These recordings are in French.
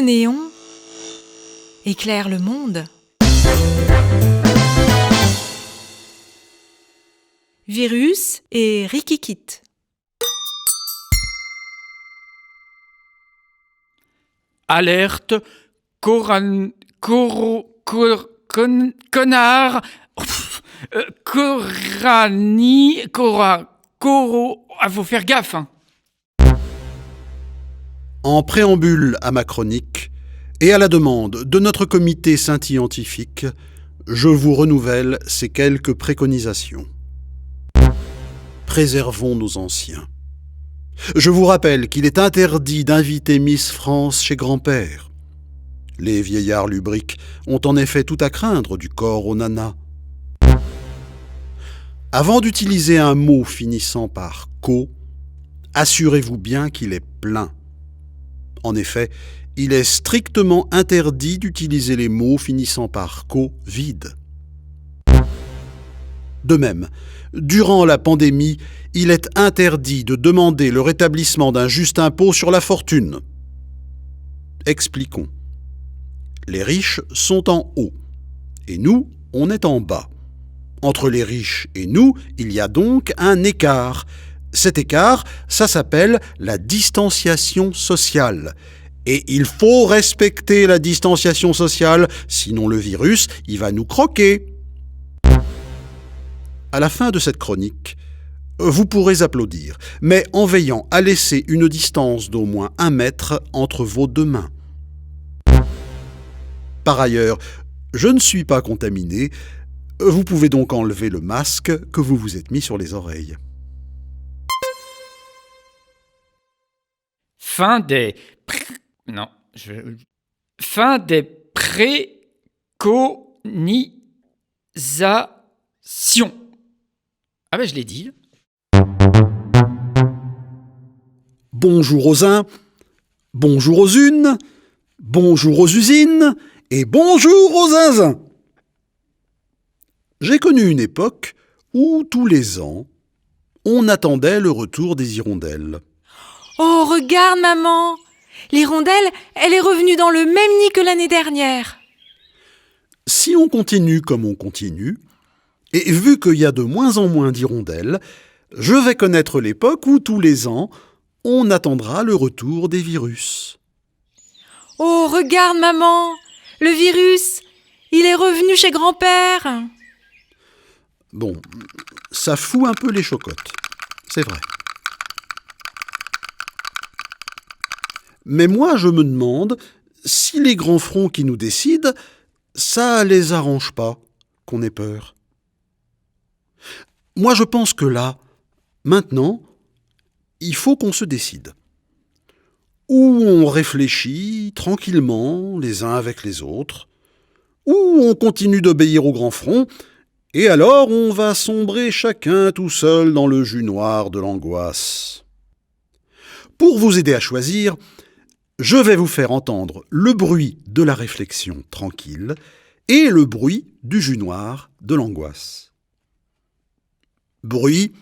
néon éclaire le monde. Virus et Rikikit. Alerte, connard, faut faire gaffe, hein. En préambule à ma chronique, et à la demande de notre comité scientifique, je vous renouvelle ces quelques préconisations. Préservons nos anciens. Je vous rappelle qu'il est interdit d'inviter Miss France chez grand-père. Les vieillards lubriques ont en effet tout à craindre du corps aux nanas. Avant d'utiliser un mot finissant par « co », assurez-vous bien qu'il est plein. En effet, il est strictement interdit d'utiliser les mots finissant par « co » vides. De même, durant la pandémie, il est interdit de demander le rétablissement d'un juste impôt sur la fortune. Expliquons. Les riches sont en haut, et nous, on est en bas. Entre les riches et nous, il y a donc un écart. Cet écart, ça s'appelle la distanciation sociale. Et il faut respecter la distanciation sociale, sinon le virus, il va nous croquer. À la fin de cette chronique, vous pourrez applaudir, mais en veillant à laisser une distance d'au moins 1 mètre entre vos deux mains. Par ailleurs, je ne suis pas contaminé, vous pouvez donc enlever le masque que vous vous êtes mis sur les oreilles. Fin des préconisations. Ah ben je l'ai dit. Bonjour aux uns, bonjour aux unes, bonjour aux usines et bonjour aux zinzins. J'ai connu une époque où tous les ans, on attendait le retour des hirondelles. Oh, regarde, maman! L'hirondelle, elle est revenue dans le même nid que l'année dernière. Si on continue comme on continue, et vu qu'il y a de moins en moins d'hirondelles, je vais connaître l'époque où tous les ans, on attendra le retour des virus. Oh, regarde, maman! Le virus, il est revenu chez grand-père. Bon, ça fout un peu les chocottes, c'est vrai. Mais moi, je me demande si les grands fronts qui nous décident, ça les arrange pas qu'on ait peur. Moi, je pense que là, maintenant, il faut qu'on se décide. Ou on réfléchit tranquillement les uns avec les autres, ou on continue d'obéir aux grands fronts, et alors on va sombrer chacun tout seul dans le jus noir de l'angoisse. Pour vous aider à choisir, je vais vous faire entendre le bruit de la réflexion tranquille et le bruit du jus noir de l'angoisse. Bruit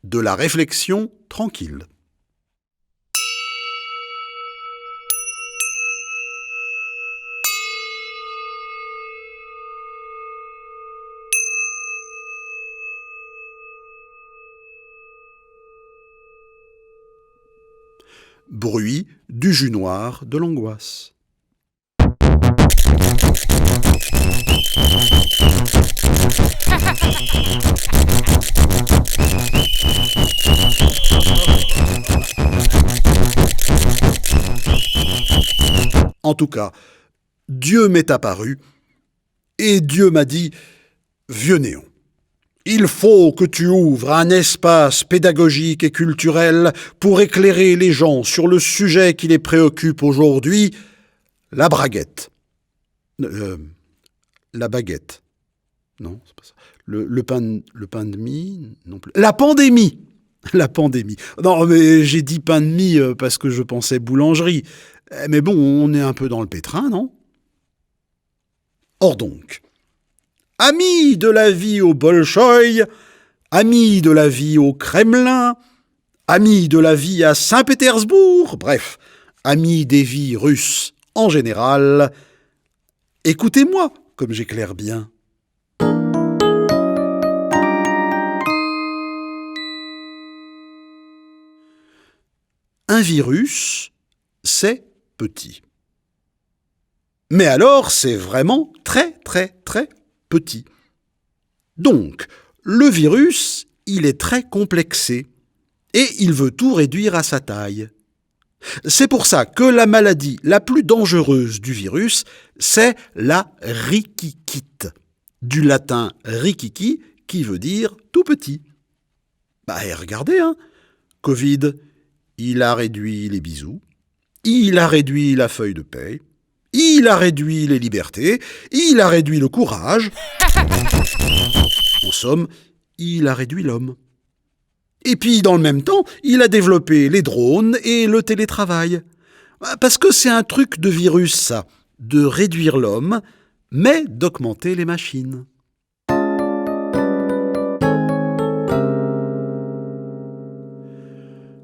de la réflexion tranquille. Bruit du jus noir de l'angoisse. En tout cas, Dieu m'est apparu et Dieu m'a dit « Vieux néon, il faut que tu ouvres un espace pédagogique et culturel pour éclairer les gens sur le sujet qui les préoccupe aujourd'hui, la braguette. La baguette. Non, c'est pas ça. Le pain de mie, non plus. La pandémie. La pandémie. Non, mais j'ai dit pain de mie parce que je pensais boulangerie. Mais bon, on est un peu dans le pétrin, non ? Or donc, amis de la vie au Bolchoï, amis de la vie au Kremlin, amis de la vie à Saint-Pétersbourg, bref, amis des vies russes En général, écoutez-moi comme j'éclaire bien. Un virus, c'est petit. Mais alors, c'est vraiment très petit. Donc, le virus, il est très complexé et il veut tout réduire à sa taille. C'est pour ça que la maladie la plus dangereuse du virus, c'est la rikikite, du latin rikiki, qui veut dire tout petit. Et regardez, Covid, il a réduit les bisous, il a réduit la feuille de paie, il a réduit les libertés, il a réduit le courage. En somme, il a réduit l'homme. Et puis, dans le même temps, il a développé les drones et le télétravail. Parce que c'est un truc de virus, ça, de réduire l'homme, mais d'augmenter les machines.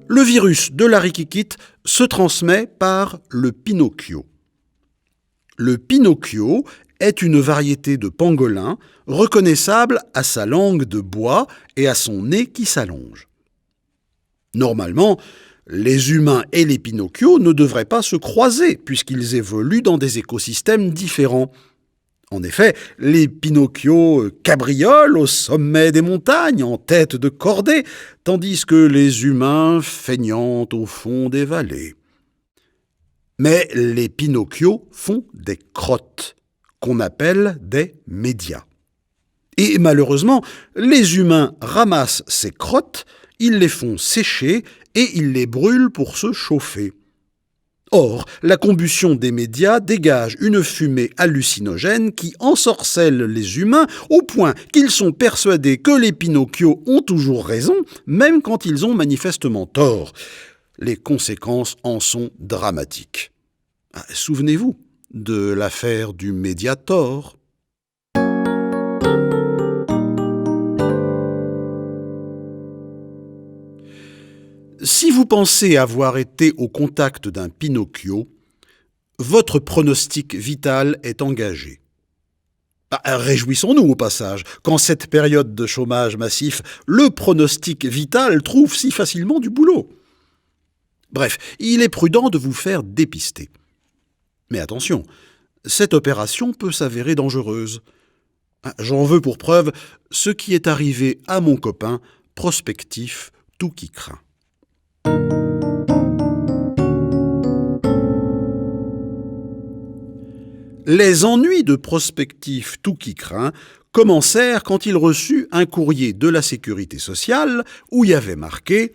Le virus de la rikikite se transmet par le Pinocchio. Le Pinocchio est une variété de pangolin reconnaissable à sa langue de bois et à son nez qui s'allonge. Normalement, les humains et les Pinocchios ne devraient pas se croiser puisqu'ils évoluent dans des écosystèmes différents. En effet, les Pinocchios cabriolent au sommet des montagnes en tête de cordée, tandis que les humains feignantent au fond des vallées. Mais les Pinocchios font des crottes, qu'on appelle des médias. Et malheureusement, les humains ramassent ces crottes, ils les font sécher et ils les brûlent pour se chauffer. Or, la combustion des médias dégage une fumée hallucinogène qui ensorcelle les humains au point qu'ils sont persuadés que les Pinocchios ont toujours raison, même quand ils ont manifestement tort. Les conséquences en sont dramatiques. Souvenez-vous de l'affaire du Mediator. Si vous pensez avoir été au contact d'un Pinocchio, votre pronostic vital est engagé. Réjouissons-nous au passage, qu'en cette période de chômage massif, le pronostic vital trouve si facilement du boulot. Bref, il est prudent de vous faire dépister. Mais attention, cette opération peut s'avérer dangereuse. J'en veux pour preuve ce qui est arrivé à mon copain, prospectif tout qui craint. Les ennuis de prospectif tout qui craint commencèrent quand il reçut un courrier de la Sécurité sociale où il y avait marqué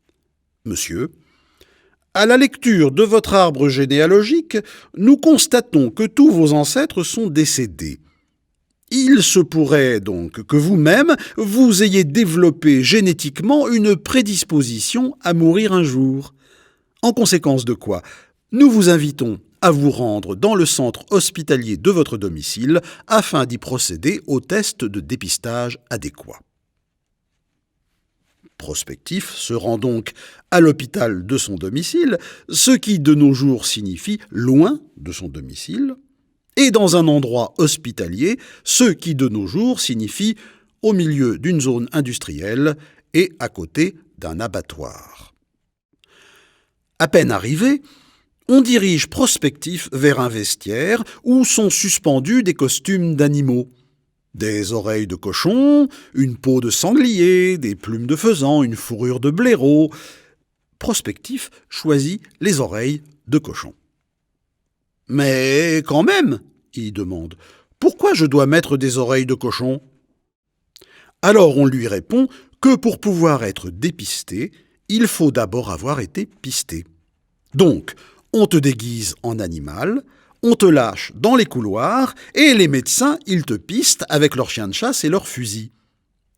« Monsieur, à la lecture de votre arbre généalogique, nous constatons que tous vos ancêtres sont décédés. Il se pourrait donc que vous-même, vous ayez développé génétiquement une prédisposition à mourir un jour. En conséquence de quoi, nous vous invitons à vous rendre dans le centre hospitalier de votre domicile afin d'y procéder au test de dépistage adéquat. » Prospectif se rend donc à l'hôpital de son domicile, ce qui de nos jours signifie loin de son domicile, et dans un endroit hospitalier, ce qui de nos jours signifie au milieu d'une zone industrielle et à côté d'un abattoir. À peine arrivé, on dirige Prospectif vers un vestiaire où sont suspendus des costumes d'animaux. Des oreilles de cochon, une peau de sanglier, des plumes de faisan, une fourrure de blaireau. Prospectif choisit les oreilles de cochon. « Mais quand même, il demande, pourquoi je dois mettre des oreilles de cochon ?» Alors on lui répond que pour pouvoir être dépisté, il faut d'abord avoir été pisté. Donc, on te déguise en animal, on te lâche dans les couloirs et les médecins, ils te pistent avec leurs chiens de chasse et leurs fusils.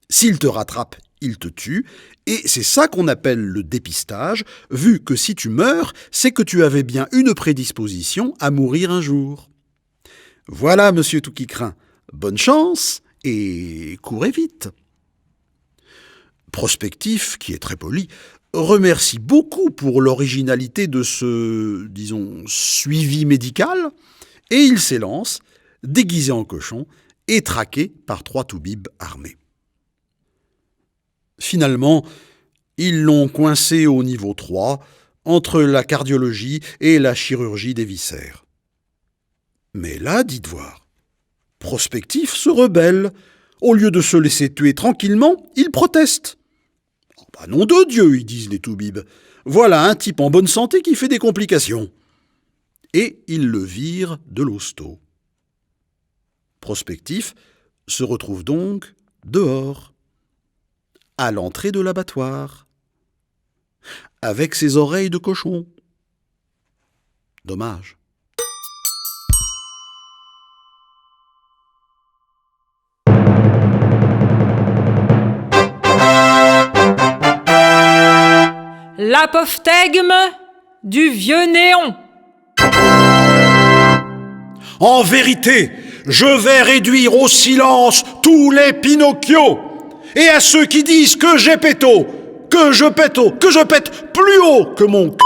S'ils te rattrapent, ils te tuent et c'est ça qu'on appelle le dépistage, vu que si tu meurs, c'est que tu avais bien une prédisposition à mourir un jour. Voilà, monsieur tout qui craint, bonne chance et courez vite. Prospectif, qui est très poli, remercie beaucoup pour l'originalité de ce, disons, suivi médical, et il s'élance, déguisé en cochon, et traqué par 3 toubibs armés. Finalement, ils l'ont coincé au niveau 3, entre la cardiologie et la chirurgie des viscères. Mais là, dites voir, Prospectif se rebelle. Au lieu de se laisser tuer tranquillement, il proteste. Oh, bah, nom de Dieu, ils disent les toubibs. Voilà un type en bonne santé qui fait des complications. Et ils le virent de l'hosto. Prospectif se retrouve donc dehors, à l'entrée de l'abattoir, avec ses oreilles de cochon. Dommage. L'apophthegme du vieux Néon. En vérité, je vais réduire au silence tous les Pinocchio. Et à ceux qui disent que j'ai péto, que je pète plus haut que mon c***,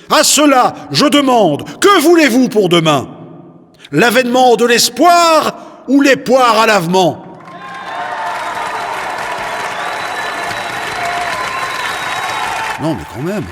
à cela je demande, que voulez-vous pour demain? L'avènement de l'espoir ou les poires à lavement? Non mais quand même.